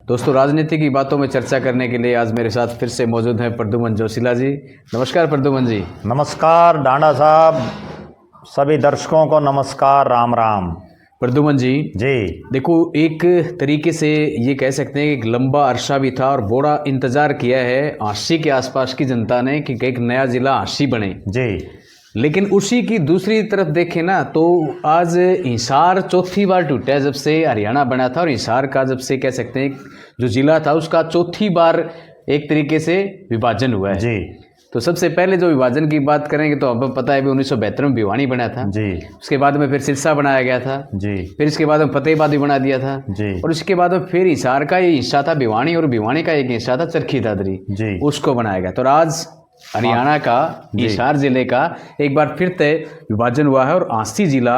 दोस्तों, राजनीति की बातों में चर्चा करने के लिए आज मेरे साथ फिर से मौजूद हैं प्रद्युमन जोशीला जी। नमस्कार प्रद्युमन जी। नमस्कार डांडा साहब, सभी दर्शकों को नमस्कार, राम राम। प्रद्युमन जी जी देखो, एक तरीके से ये कह सकते हैं कि एक लंबा अरसा भी था और बड़ा इंतजार किया है हांसी के आसपास की जनता ने कि एक नया जिला हांसी बने जी। लेकिन उसी की दूसरी तरफ देखें ना तो आज हिसार चौथी बार टूटा है जब से हरियाणा बना था, और हिसार का जब से कह सकते हैं जो जिला था उसका चौथी बार एक तरीके से विभाजन हुआ है जी। तो सबसे पहले जो विभाजन की बात करेंगे तो हमें पता है भी 1972 में भिवानी बना था जी। उसके बाद में फिर सिरसा बनाया गया था जी। फिर इसके बाद में फतेहाबाद भी बना दिया था जी। और उसके बाद में फिर हिसार का ये हिस्सा था भिवानी, और भिवानी का एक हिस्सा था चरखी दादरी, जी। उसको बनाया गया। तो आज हरियाणा का हिसार जिले का एक बार फिर से विभाजन हुआ है और हांसी जिला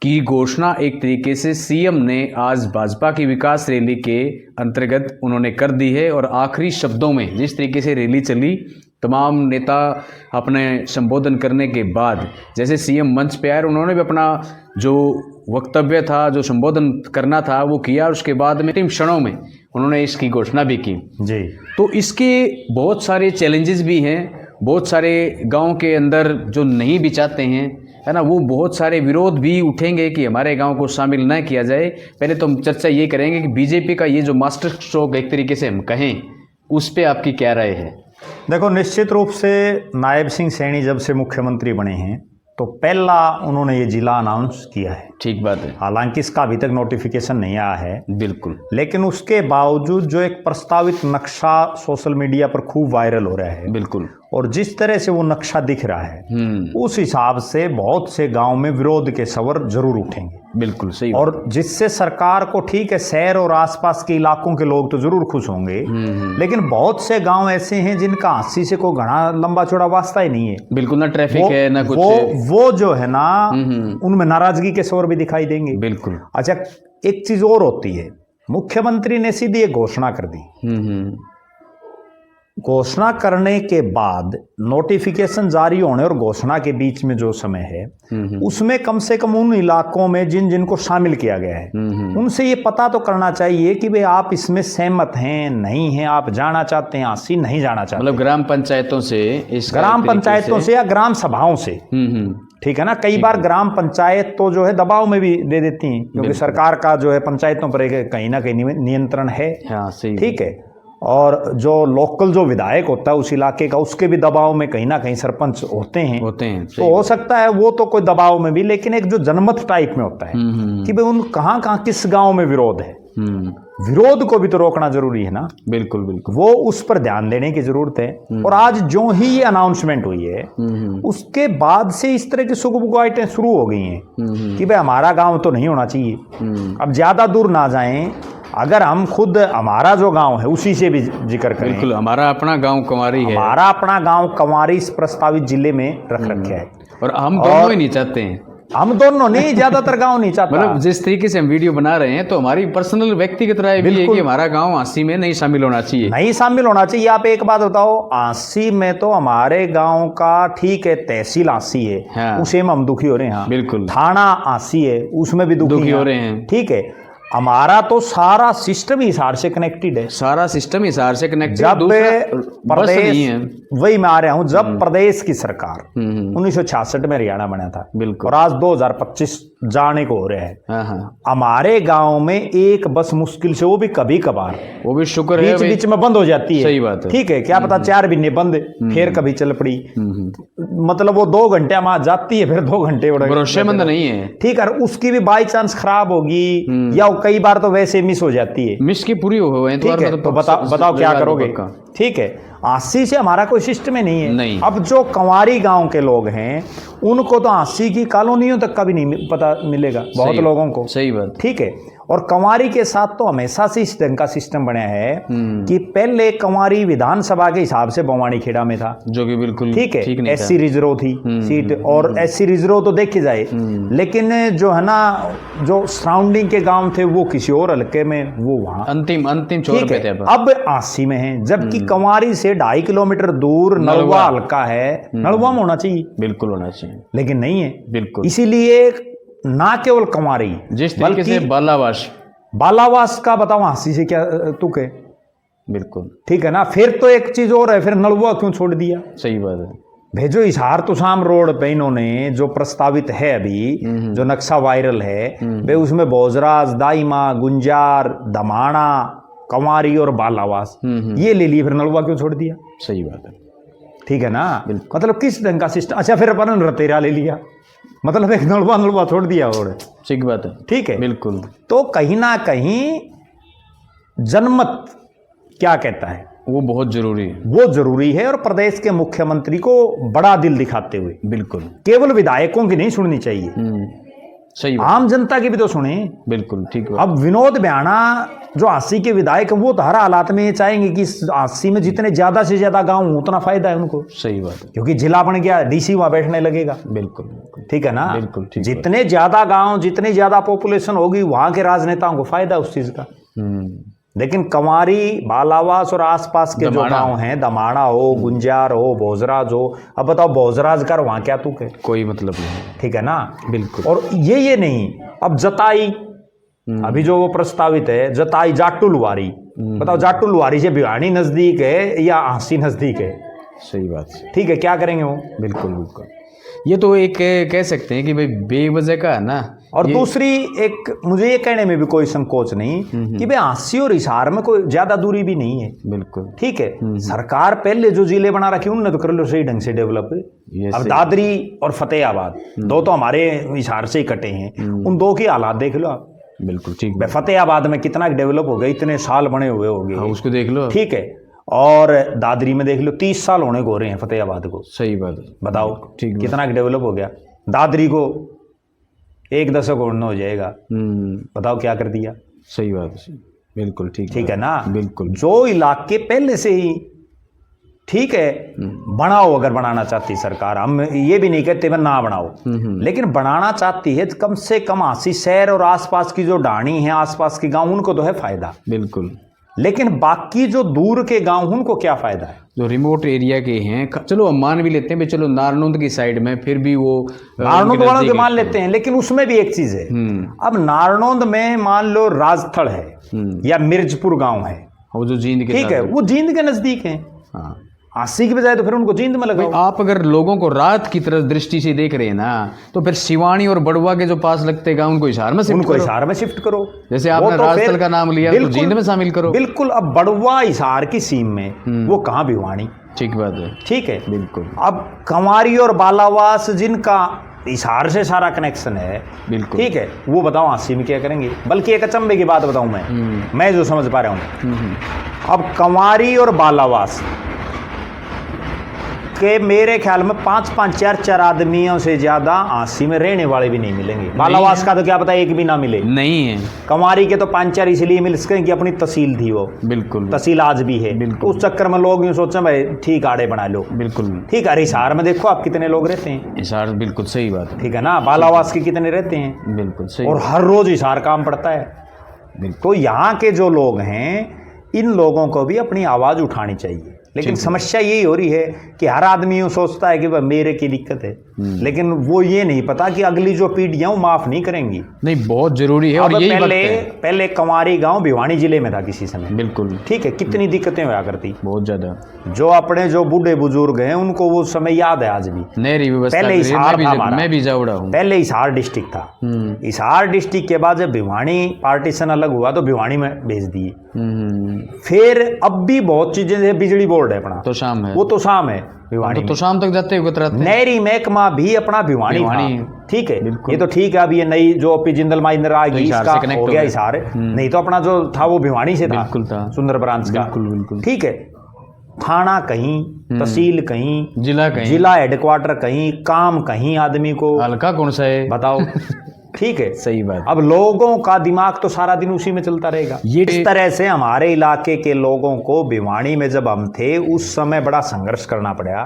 की घोषणा एक तरीके से सीएम ने आज भाजपा की विकास रैली के अंतर्गत उन्होंने कर दी है। और आखिरी शब्दों में जिस तरीके से रैली चली, तमाम नेता अपने संबोधन करने के बाद जैसे सीएम मंच पे आए, उन्होंने भी अपना जो वक्तव्य था, जो संबोधन करना था वो किया, और उसके बाद में 3 क्षणों में उन्होंने इसकी घोषणा भी की। जी। तो इसके बहुत सारे चैलेंजेस भी हैं, बहुत सारे गांव के अंदर जो नहीं भी चाहते हैं, है ना, वो बहुत सारे विरोध भी उठेंगे कि हमारे गांव को शामिल न किया जाए। पहले तो हम चर्चा ये करेंगे कि बीजेपी का ये जो मास्टर स्ट्रोक एक तरीके से हम कहें, उस पर आपकी क्या राय है? देखो, निश्चित रूप से नायब सिंह सैनी जब से मुख्यमंत्री बने हैं तो पहला उन्होंने ये जिला अनाउंस किया है। ठीक बात है। हालांकि इसका अभी तक नोटिफिकेशन नहीं आया है, बिल्कुल, लेकिन उसके बावजूद जो एक प्रस्तावित नक्शा सोशल मीडिया पर खूब वायरल हो रहा है, बिल्कुल, और जिस तरह से वो नक्शा दिख रहा है उस हिसाब से बहुत से गांव में विरोध के स्वर जरूर उठेंगे। बिल्कुल सही। और जिससे सरकार को, ठीक है, शहर और आसपास के इलाकों के लोग तो जरूर खुश होंगे, लेकिन बहुत से गांव ऐसे हैं जिनका हांसी से कोई घना लंबा चौड़ा वास्ता ही नहीं है। बिल्कुल, ना ट्रैफिक है ना कुछ। वो जो है ना, उनमें नाराजगी के स्वर भी दिखाई देंगे। बिल्कुल। अच्छा, एक चीज और होती है, मुख्यमंत्री ने सीधी एक घोषणा कर दी। घोषणा करने के बाद नोटिफिकेशन जारी होने और घोषणा के बीच में जो समय है उसमें कम से कम उन इलाकों में जिन जिनको शामिल किया गया है उनसे ये पता तो करना चाहिए कि भाई आप इसमें सहमत हैं नहीं हैं, आप जाना चाहते हैं हांसी, नहीं जाना चाहते। मतलब ग्राम पंचायतों से, ग्राम पंचायतों से या ग्राम सभाओं से, ठीक है ना। कई बार ग्राम पंचायत तो जो है दबाव में भी दे देती हैं, क्योंकि सरकार का जो है पंचायतों पर कहीं ना कहीं नियंत्रण है। हाँ, सही, ठीक है। और जो लोकल जो विधायक होता है उस इलाके का, उसके भी दबाव में कहीं ना कहीं सरपंच होते हैं। तो हो सकता है वो तो कोई दबाव में भी, लेकिन एक जो जनमत टाइप में होता है कि भाई उन कहाँ किस गांव में विरोध है, विरोध को भी तो रोकना जरूरी है ना। बिल्कुल बिल्कुल, वो उस पर ध्यान देने की जरूरत है। और आज जो ही ये अनाउंसमेंट हुई है उसके बाद से इस तरह की सुगबुगाहटें शुरू हो गई हैं कि भाई हमारा गांव तो नहीं होना चाहिए। अब ज्यादा दूर ना जाएं, अगर हम खुद हमारा जो गांव है उसी से भी जिक्र करें। बिल्कुल, हमारा अपना गांव कंवारी है, हमारा अपना गांव कंवारी इस प्रस्तावित जिले में रख रखे है, और हम दोनों ही नहीं चाहते हैं। हम दोनों नहीं, ज्यादातर गांव नहीं चाहता। मतलब जिस तरीके से हम वीडियो बना रहे हैं तो हमारी पर्सनल व्यक्तिगत राय भी है कि हमारा गांव हांसी में नहीं शामिल होना चाहिए। नहीं शामिल होना चाहिए। आप एक बात बताओ, हांसी में तो हमारे गांव का, ठीक है, तहसील हांसी है, हाँ, उसे में हम दुखी हो रहे हैं। बिल्कुल। थाना हांसी है, उसमें भी दुखी हो रहे हैं। ठीक है, हमारा तो सारा सिस्टम हिसार से कनेक्टेड है। सारा सिस्टम हिसार से कनेक्टेड। जब प्रदेश, वही मैं आ रहा हूं, जब प्रदेश की सरकार 1966 में हरियाणा बना था, बिल्कुल, और आज 2025 जाने को हो रहा है, हमारे गांव में एक बस मुश्किल से, वो भी कभी कभार, वो भी शुक्र है, बीच में बंद हो जाती है। सही बात है। ठीक है, क्या पता 4 महीने बंद, फिर कभी चल पड़ी, मतलब वो 2 घंटे वहां जाती है, फिर 2 घंटे भरोसेमंद नहीं है। ठीक है, उसकी भी बाई चांस खराब होगी, या कई बार तो वैसे मिस हो जाती है, मिस की पूरी हो गई। ठीक है, तो बताओ क्या करोगे। ठीक है, हांसी से हमारा कोई सिस्टम ही नहीं है। नहीं। अब जो कंवारी गांव के लोग हैं उनको तो हांसी की कॉलोनियों तक का भी नहीं पता मिलेगा, बहुत लोगों को। सही बात। ठीक है, और कंवारी के साथ तो हमेशा से इस ढंग का सिस्टम बना है कि पहले कंवारी विधानसभा के हिसाब से बवानी खेड़ा में था, जो कि बिल्कुल ठीक है, एससी रिजर्व थी सीट, और एससी रिजर्व तो देखी जाए, लेकिन जो है ना, जो सराउंडिंग के गांव थे वो किसी और हल्के में, वो वहां अंतिम छोर पे थे। अब हांसी में है, जबकि कंवारी से 2.5 किलोमीटर दूर नलवा हल्का है, नलवा में होना चाहिए, बिल्कुल होना चाहिए, लेकिन नहीं है। बिल्कुल, इसीलिए ना केवल कंवारी, जिस तरीके से बालावास बालावास का बताओ आसी से क्या तुक है? बिल्कुल ठीक है ना। फिर तो एक चीज और है, फिर नलवा क्यों छोड़ दिया? सही बात है। भेजो हिसार तुसाम रोड पे इन्होंने जो प्रस्तावित है अभी, जो नक्शा वायरल है वे, उसमें भोजराज, दाइमा, गुंजार, दमाणा, कंवारी और बालावास ये ले लिए, फिर नलवा क्यों छोड़ दिया? सही बात है। ठीक है ना। मतलब किस ढंग का सिस्टम। अच्छा फिर अपन रतेरा ले लिया, मतलब एक नलवा छोड़ दिया और। ठीक बात है। ठीक है बिल्कुल। तो कहीं ना कहीं जनमत क्या कहता है वो बहुत जरूरी है। वो जरूरी है, और प्रदेश के मुख्यमंत्री को बड़ा दिल दिखाते हुए बिल्कुल केवल विधायकों की नहीं सुननी चाहिए, सही बात। आम जनता की भी तो सुने। बिल्कुल ठीक बात। अब विनोद भ्याणा जो आसी के विधायक हैं वो तो हर हालात में ये चाहेंगे कि आसी में जितने ज्यादा से ज्यादा गांव हों उतना फायदा है उनको। सही बात है। क्योंकि जिला बन गया, डीसी वहां बैठने लगेगा। बिल्कुल ठीक है ना। बिल्कुल ठीक। जितने ज्यादा गांव, जितनी ज्यादा पॉपुलेशन होगी वहां के राजनेताओं को फायदा उस चीज का। लेकिन कंवारी, बालावास और आसपास के जो गांव हैं, दमाणा हो, गुंजार हो, भोजराज हो, अब बताओ भोजराज कर वहां क्या तुक है? कोई मतलब नहीं। ठीक है ना। बिल्कुल। और ये नहीं, अब जताई अभी जो वो प्रस्तावित है, जताई जाटुलवारी, बताओ जाटुलवारी से भिवानी नजदीक है या आसी नजदीक है? सही बात। ठीक है, क्या करेंगे वो? बिल्कुल बिल्कुल। ये तो एक कह सकते हैं कि भाई बेवजह का है ना। और दूसरी एक, मुझे ये कहने में भी कोई संकोच नहीं कि भाई आसी और हिसार में कोई ज्यादा दूरी भी नहीं है। बिल्कुल ठीक है। सरकार पहले जो जिले बना रखे उन्होंने तो कर लो सही ढंग से डेवलप। अब दादरी और फतेहाबाद दो तो हमारे हिसार से ही कटे हैं, उन दो की हालात देख लो आप। बिल्कुल ठीक। फतेहाबाद में कितना डेवलप हो गया, इतने साल बने हुए हो गए। हाँ, उसको देख लो। ठीक है। और दादरी में देख लो 30 साल होने को हो रहे हैं फतेहाबाद को। सही बात है। बताओ ठीक कितना डेवलप हो गया। दादरी को 1 दशक और हो जाएगा, बताओ क्या कर दिया। सही बात है। बिल्कुल ठीक। ठीक है ना। बिल्कुल। जो इलाके पहले से ही ठीक है बनाओ, अगर बनाना चाहती सरकार, हम ये भी नहीं कहते ना बनाओ, लेकिन बनाना चाहती है कम से कम आसी शहर और आसपास की जो ढाणी है, आसपास के गांव, उनको तो है फायदा। बिल्कुल। लेकिन बाकी जो दूर के गांव उनको क्या फायदा है? जो रिमोट एरिया के हैं, चलो हम मान भी लेते हैं, चलो नारनौंद की साइड में फिर भी वो नारनौंद वालों के मान लेते हैं, लेकिन उसमें भी एक चीज है। अब नारनौंद में मान लो राजथड़ है या मिर्जपुर गांव है, वो जो जींद के, ठीक है, वो जींद के नजदीक है। हाँ। आसी की बजाय तो फिर उनको जींद में लगाओ। आप अगर लोगों को रात की तरफ दृष्टि से देख रहे हैं ना, तो फिर शिवानी और बड़वा के जो पास लगते गांव उनको हिसार में शिफ्ट करो। जैसे आपने तो राजस्थल का नाम लिया तो जींद में शामिल करो। बिल्कुल। अब बड़वा हिसार की सीम में, वो कहाँ भिवानी। ठीक बात है। ठीक है। बिल्कुल। अब कंवारी और बालावास जिनका हिसार से सारा कनेक्शन है, बिल्कुल ठीक है, वो बताओ आसी में क्या करेंगे। बल्कि एक अचंभे की बात बताऊं मैं जो समझ पा रहा हूं, अब कंवारी और बालावास के मेरे ख्याल में 5-5, 4-4 आदमियों से ज्यादा आसी में रहने वाले भी नहीं मिलेंगे। बालावास का तो क्या पता एक भी ना मिले। नहीं है। कंवारी के तो 5-4 इसलिए मिल सके कि अपनी तहसील थी वो। बिल्कुल। तहसील आज भी है। बिल्कुल। उस चक्कर में लोग यूं सोचते भाई ठीक आड़े बना लो। बिल्कुल ठीक है। हिसार में देखो आप कितने लोग रहते हैं। हिसार बिल्कुल सही बात है। ठीक है ना। बालावास के कितने रहते हैं। बिल्कुल सही। और हर रोज हिसार काम पड़ता है। तो यहाँ के जो लोग हैं, इन लोगों को भी अपनी आवाज उठानी चाहिए। लेकिन समस्या यही हो रही है कि हर आदमी यूं सोचता है कि भाई मेरे की दिक्कत है, लेकिन वो ये नहीं पता कि अगली जो पीढ़ियां माफ नहीं करेंगी। नहीं, बहुत जरूरी है। और यही पहले कंवारी गांव भिवानी जिले में था किसी समय। बिल्कुल ठीक है। कितनी दिक्कतें हुआ करती, बहुत ज्यादा। जो अपने जो बूढ़े बुजुर्ग हैं उनको वो समय याद है आज भी। पहले हिसार था हमारा, मैं भी जाऊड़ा हूं। पहले हिसार डिस्ट्रिक्ट था। हिसार डिस्ट्रिक्ट के बाद जब भिवानी पार्टीशन अलग हुआ तो भिवानी में भेज दिए। फिर अब भी बहुत चीजें, बिजली बोर्ड है अपना, तो शाम है, वो तो शाम है भिवानी, तो शाम तक जाते हुए नहरी महकमा भी अपना भिवानी। ठीक है। ये तो ठीक है। अब ये नई जो ओपी जिंदल माइंदर आएगी, इसका हो गया हिसार, नहीं तो अपना जो था वो भिवानी से था। बिल्कुल था। सुंदर ब्रांच का। बिल्कुल ठीक है। थाना कहीं, तहसील कहीं, जिला हेडक्वार्टर कहीं, काम कहीं, आदमी को हल्का कौन सा है बताओ। ठीक है। सही बात। अब लोगों का दिमाग तो सारा दिन उसी में चलता रहेगा। इस तरह से हमारे इलाके के लोगों को भिवानी में जब हम थे उस समय बड़ा संघर्ष करना पड़ा।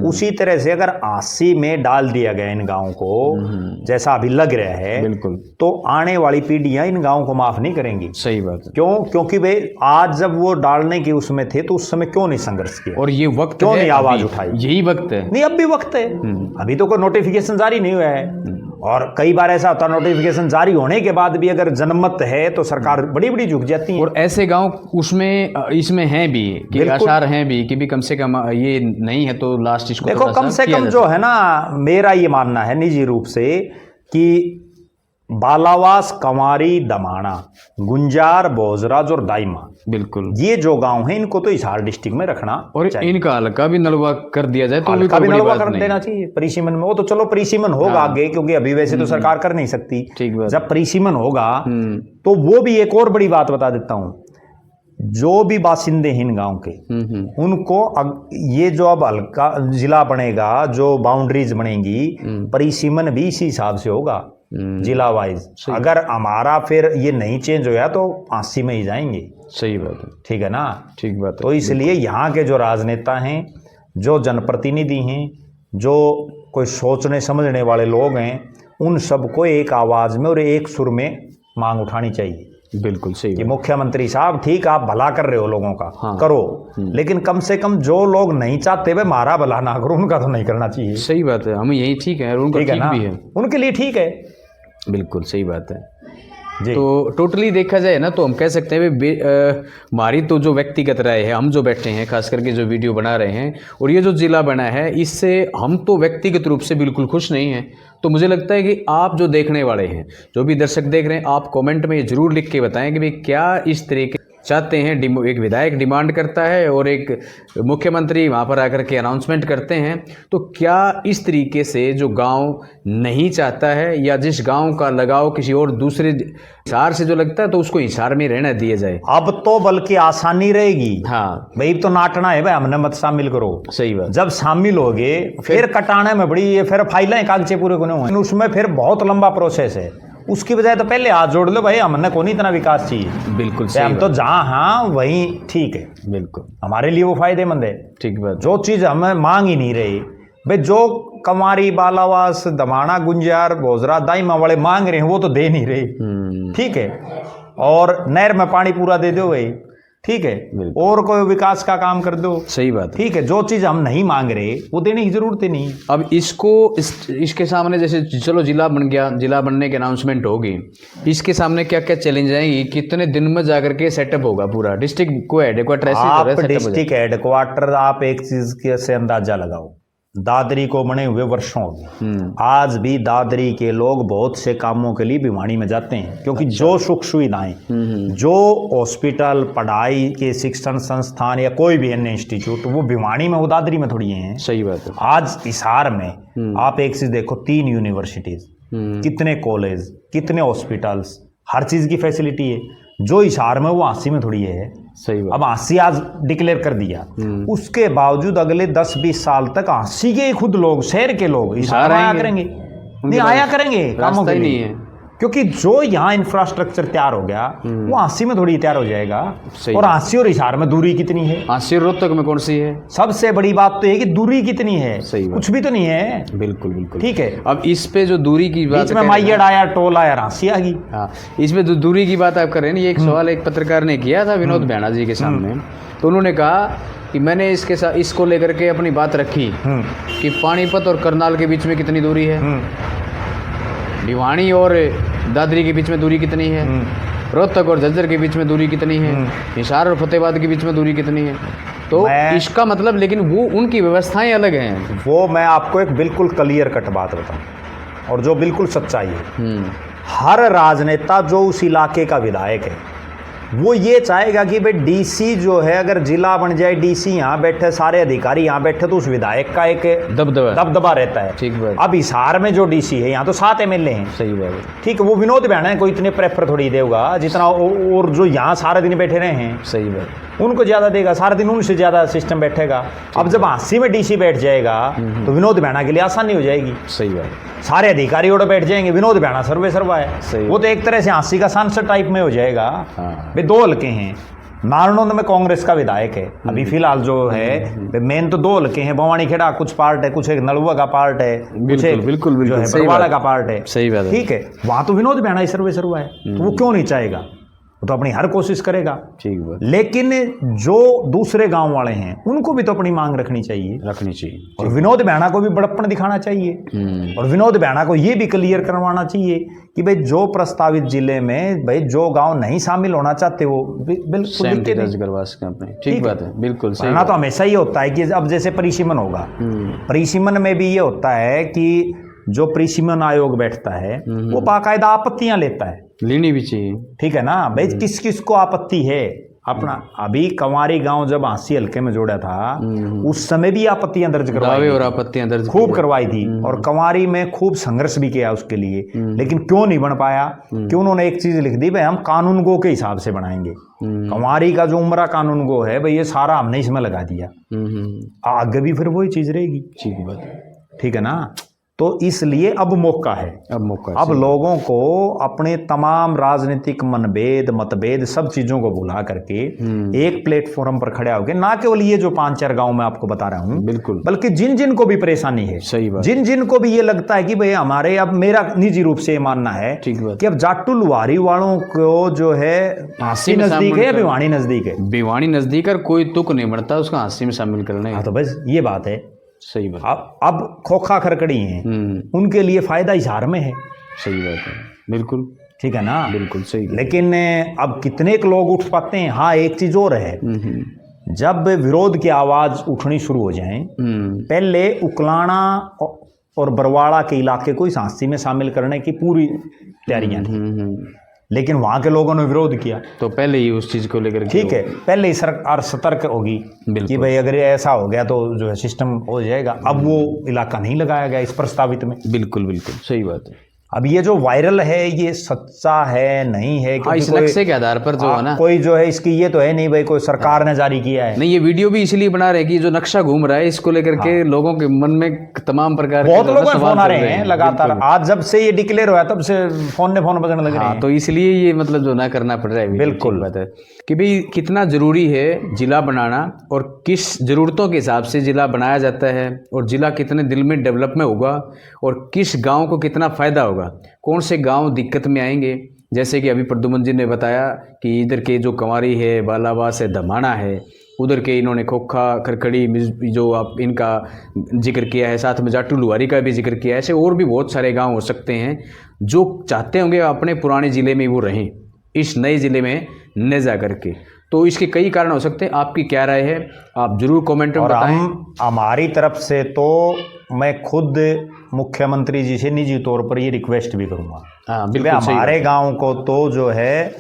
उसी तरह से अगर आसी में डाल दिया गया इन गांवों को, जैसा अभी लग रहा है, बिल्कुल, तो आने वाली पीढ़ियां इन गांवों को माफ नहीं करेंगी। सही बात है। क्यों? क्योंकि भाई आज जब वो डालने के उसमें थे तो उस समय क्यों नहीं संघर्ष किया, और ये वक्त क्यों नहीं आवाज उठाई? यही वक्त है। नहीं, अब भी वक्त है। अभी तो कोई नोटिफिकेशन जारी नहीं हुआ है और कई बार ऐसा होता है नोटिफिकेशन जारी होने के बाद भी अगर जनमत है तो सरकार बड़ी बड़ी झुक जाती है। और ऐसे गांव उसमें इसमें हैं भी कि आसार हैं भी कि भी कम से कम ये नहीं है तो लास्ट इसको देखो कम से कम जो है ना, मेरा ये मानना है निजी रूप से कि बालावास, कंवारी, दमाणा, गुंजार, भोजराज और दाइमा, बिल्कुल ये जो गांव हैं इनको तो हिसार डिस्ट्रिक्ट में रखना और इनका हल्का भी नलवा कर दिया जाए तो हल्का भी नलवा कर देना चाहिए परिसीमन में। वो तो चलो परिसीमन होगा आगे, क्योंकि अभी वैसे तो सरकार कर नहीं सकती। जब परिसीमन होगा तो वो भी एक और बड़ी बात बता देता हूं, जो भी बासिंदे हैं इन गांव के उनको ये जो अब हल्का जिला बनेगा, जो बाउंड्रीज बनेंगी, परिसीमन भी इसी हिसाब से होगा जिला वाइज। अगर हमारा फिर ये नहीं चेंज होया तो 80 में ही जाएंगे। सही बात है, ठीक है ना, ठीक बात है। तो इसलिए यहाँ के जो राजनेता हैं, जो जनप्रतिनिधि हैं, जो कोई सोचने समझने वाले लोग हैं, उन सबको एक आवाज में और एक सुर में मांग उठानी चाहिए। बिल्कुल सही कि मुख्यमंत्री साहब ठीक आप भला कर रहे हो लोगों का, हाँ, करो, लेकिन कम से कम जो लोग नहीं चाहते वे मारा भला ना करो, उनका तो नहीं करना चाहिए। सही बात है, हम यही ठीक है, उनका ठीक है भी है, उनके लिए ठीक है। बिल्कुल सही बात है जी। तो टोटली देखा जाए ना तो हम कह सकते हैं हमारी तो जो व्यक्तिगत राय है, हम जो बैठे हैं खास करके जो वीडियो बना रहे हैं और ये जो जिला बना है, इससे हम तो व्यक्तिगत रूप से बिल्कुल खुश नहीं हैं। तो मुझे लगता है कि आप जो देखने वाले हैं, जो भी दर्शक देख रहे हैं, आप कमेंट में ये जरूर लिख के बताएं कि भाई क्या इस तरीके चाहते हैं। एक विधायक डिमांड करता है और एक मुख्यमंत्री वहाँ पर आकर के अनाउंसमेंट करते हैं, तो क्या इस तरीके से जो गांव नहीं चाहता है या जिस गांव का लगाव किसी और दूसरे हिसार से जो लगता है तो उसको हिसार में रहने दिया जाए। अब तो बल्कि आसानी रहेगी। हाँ भाई तो नाटना है, भाई हमने मत शामिल करो। सही बात। जब शामिल होगे फिर कटाने में बड़ी फिर फाइलें कागजे पूरे को नहीं हुए, उसमें फिर बहुत लंबा प्रोसेस है। उसकी बजाय तो पहले हाथ जोड़ लो, भाई हमने को नहीं इतना विकास चाहिए। बिल्कुल हम तो जहाँ हाँ वहीं ठीक है, बिल्कुल हमारे लिए वो फायदेमंद है। ठीक बात। जो चीज़ हमें मांग ही नहीं रही, भाई जो कंवारी, बालावास, दमाणा, गुंजार, भोजरा, दाइमा वाले मांग रहे हैं वो तो दे नहीं रहे। ठीक है, और नहर में पानी पूरा दे दो भाई, ठीक है, और कोई विकास का काम कर दो। सही बात है। ठीक है, जो चीज़ हम नहीं मांग रहे वो देने की जरूरत ही नहीं। अब इसको इसके सामने जैसे चलो जिला बन गया, जिला बनने की अनाउंसमेंट होगी, इसके सामने क्या क्या चैलेंज आएंगी, कितने दिन में जाकर के सेटअप होगा पूरा डिस्ट्रिक्ट को हेडक्वार्टर? आप डिस्ट्रिक्ट हेडक्वार्टर आप एक चीज से अंदाजा लगाओ, दादरी को बने हुए वर्षों हो गए, आज भी दादरी के लोग बहुत से कामों के लिए भिवानी में जाते हैं, क्योंकि जो सुख सुविधाएं, जो हॉस्पिटल, पढ़ाई के शिक्षण संस्थान या कोई भी अन्य इंस्टीट्यूट, वो भिवानी में, वो दादरी में थोड़ी हैं। सही बात है। आज हिसार में आप एक चीज देखो, 3 यूनिवर्सिटीज, कितने कॉलेज, कितने हॉस्पिटल्स, हर चीज की फैसिलिटी है। जो हिसार में वो 80 में थोड़ी है। सही बात। अब 80 आज डिक्लेयर कर दिया, उसके बावजूद अगले 10-20 साल तक 80 के खुद लोग, शहर के लोग हिसार आया करेंगे, नहीं आया करेंगे कामों के लिए, क्योंकि जो यहाँ इंफ्रास्ट्रक्चर तैयार हो गया वो 80 में थोड़ी तैयार हो जाएगा। और 80 और हिसार में दूरी कितनी है? 80 रोहतक में कौन सी है? सबसे बड़ी बात तो है कि दूरी कितनी है। सही बात। कुछ भी तो नहीं है। बिल्कुल बिल्कुल ठीक है। अब इस पे जो दूरी की बात, बीच में माइयड़ आया, टोल आया, 80 आ गई। हाँ, इसमें जो दूरी की बात आप कर रहे हैं, ये एक सवाल एक पत्रकार ने किया था विनोद भैणा जी के सामने, तो उन्होंने कहा कि मैंने इसके साथ इसको लेकर के अपनी बात रखी कि पानीपत और करनाल के बीच में कितनी दूरी है, भिवानी और दादरी के बीच में दूरी कितनी है, रोहतक और झज्जर के बीच में दूरी कितनी है, हिसार और फतेहाबाद के बीच में दूरी कितनी है। तो इसका मतलब, लेकिन वो उनकी व्यवस्थाएं अलग हैं। वो मैं आपको एक बिल्कुल क्लियर कट बात बताऊं और जो बिल्कुल सच्चाई है, हर राजनेता जो उस इलाके का विधायक है वो ये चाहेगा कि भाई डीसी जो है, अगर जिला बन जाए, डीसी यहाँ बैठे, सारे अधिकारी यहाँ बैठे, तो उस विधायक का एक दबदबा रहता है। ठीक बात। अब हिसार में जो डीसी है, यहाँ तो 7 MLA हैं। सही बात है। ठीक है, वो विनोद भैणा है, कोई इतने प्रेफर थोड़ी देगा जितना और जो यहाँ सारा दिन बैठे रहे हैं। सही बात। उनको ज्यादा देगा, सारा दिन उनसे ज्यादा सिस्टम बैठेगा। अब जब 80 में डीसी बैठ जाएगा तो विनोद भैणा के लिए आसानी हो जाएगी। सही बात। सारे अधिकारी उड़ बैठ जाएंगे, विनोद भैणा सर्वे है। वो तो एक तरह से 80 का सांसद टाइप में हो जाएगा। भाई 2 हल्के हैं, नारनौंद में कांग्रेस का विधायक है अभी फिलहाल जो है, मेन तो 2 हल्के हैं, भवानी खेड़ा कुछ पार्ट है, कुछ एक नलुआ का पार्ट है, बिल्कुल बरवाड़ा का पार्ट है। सही बात है। ठीक है, वहां तो विनोद भैणा ही सर्वे है, तो वो क्यों नहीं चाहेगा? वो तो अपनी हर कोशिश करेगा। ठीक बात, लेकिन जो दूसरे गांव वाले हैं उनको भी तो अपनी मांग रखनी चाहिए। और विनोद बेहना को भी बड़प्पन दिखाना चाहिए और विनोद बेहना को ये भी क्लियर करवाना चाहिए कि भाई जो प्रस्तावित जिले में भाई जो गांव नहीं शामिल होना चाहते वो बिल्कुल करवा सकें अपने। ठीक बात है, बिल्कुल सही। तो हमेशा ये होता है कि अब जैसे परिसीमन होगा, परिसीमन में भी ये होता है कि जो परिसीमन आयोग बैठता है वो बाकायदा आपत्तियां लेता है, लेनी भी चाहिए। ठीक है ना भाई, किस किस को आपत्ति है अपना। अभी कंवारी गांव जब आंसी हल्के में जोड़ा था उस समय भी आपत्तियां दर्ज करवाई और आपत्तियां दर्ज खूब करवाई थी और कंवारी में खूब संघर्ष भी किया उसके लिए। लेकिन क्यों नहीं बन पाया? क्यों? उन्होंने एक चीज लिख दी भाई हम कानून गो के हिसाब से बनाएंगे। कंवारी का जो उम्रा कानून गो है भाई ये सारा हमने इसमें लगा दिया, आगे भी फिर वही चीज रहेगी। ठीक बात, ठीक है ना। तो इसलिए अब मौका है, अब लोगों को अपने तमाम राजनीतिक मतभेद सब चीजों को भुला करके एक प्लेटफॉर्म पर खड़े होकर, ना केवल ये जो 5-4 गांव मैं आपको बता रहा हूं, बिल्कुल, बल्कि जिन जिन को भी परेशानी है, सही बात, जिन जिन को भी ये लगता है कि भाई हमारे, अब मेरा निजी रूप से मानना है कि अब जाटू लुहारी वालों को जो है आंसी नजदीक है या भिवानी नजदीक है, भिवानी नजदीक है, कोई तुक नहीं बनता उसका आंसी में शामिल करने। तो बस ये बात है। सही बात। अब खोखा खरकड़ी हैं उनके लिए फायदा इजहार में है। सही बात है, बिल्कुल ठीक है ना, बिल्कुल सही। लेकिन अब कितने के लोग उठ पाते हैं? हाँ, एक चीज और है, जब विरोध की आवाज उठनी शुरू हो जाए, पहले उकलाना और बरवाड़ा के इलाके को इस आंसी में शामिल करने की पूरी तैयारियां थी, लेकिन वहां के लोगों ने विरोध किया, तो पहले ही उस चीज को लेकर, ठीक है, पहले ही सरकार सतर्क होगी कि भाई अगर ऐसा हो गया तो जो है सिस्टम हो जाएगा। अब वो इलाका नहीं लगाया गया इस प्रस्तावित में। बिल्कुल बिल्कुल सही बात है। अब ये जो वायरल है ये सच्चा है नहीं है, इस नक्शे के आधार पर जो है ना, कोई जो है इसकी ये तो है नहीं भाई कोई सरकार ने जारी किया है, नहीं, ये वीडियो भी इसलिए बना रहे कि जो नक्शा घूम रहा है इसको लेकर के लोगों के मन में तमाम प्रकार बहुत लोगों के फोन आ रहे हैं लगातार। आज जब से ये डिक्लेयर हुआ तब से फोन बजने लग रहे हैं, तो इसलिए ये मतलब जो ना करना पड़ रहा है। बिल्कुल बात है कि भाई कितना जरूरी है जिला बनाना और किस जरूरतों के हिसाब से जिला बनाया जाता है और जिला कितने दिल में डेवलप में होगा और किस गांव को कितना फायदा होगा, कौन से गांव दिक्कत में आएंगे। जैसे कि अभी प्रद्युमन जी ने बताया कि इधर के जो कंवारी है, बालावास है, धमाना है, उधर के इन्होंने खोखा खरखड़ी जो आप इनका जिक्र किया है, साथ में जाटू लुहारी का भी जिक्र किया है। ऐसे और भी बहुत सारे गांव हो सकते हैं जो चाहते होंगे अपने पुराने ज़िले में वो रहें, इस नए ज़िले में न जा करके। तो इसके कई कारण हो सकते हैं। आपकी क्या राय है आप जरूर कमेंट में बताएं। हमारी तरफ से तो मैं खुद मुख्यमंत्री जी से निजी तौर पर ये रिक्वेस्ट भी करूंगा, हाँ बिल्कुल, हमारे गांव को तो जो है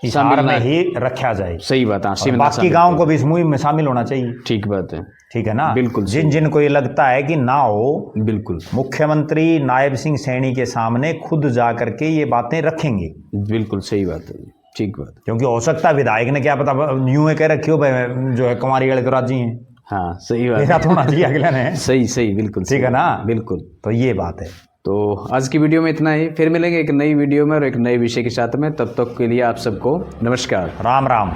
इशार में ही रखा जाए। सही बात है, बाकी गांव को भी इस मुहिम में शामिल होना चाहिए। ठीक बात है, ठीक है ना, बिल्कुल। जिन जिन को ये लगता है कि ना हो, बिल्कुल मुख्यमंत्री नायब सिंह सैनी के सामने खुद जा करके ये बातें रखेंगे। बिल्कुल सही बात है, ठीक बात, क्योंकि हो सकता है विधायक ने क्या पता न्यू कह रखी हो जो है कुमारी वाले तो राजी हैं। हाँ सही बात, मेरा थोड़ा जी अगला ने सही सही बिल्कुल ठीक है ना, बिल्कुल। तो ये बात है। तो आज की वीडियो में इतना ही, फिर मिलेंगे एक नई वीडियो में और एक नए विषय के साथ में। तब तक के लिए आप सबको नमस्कार, राम राम।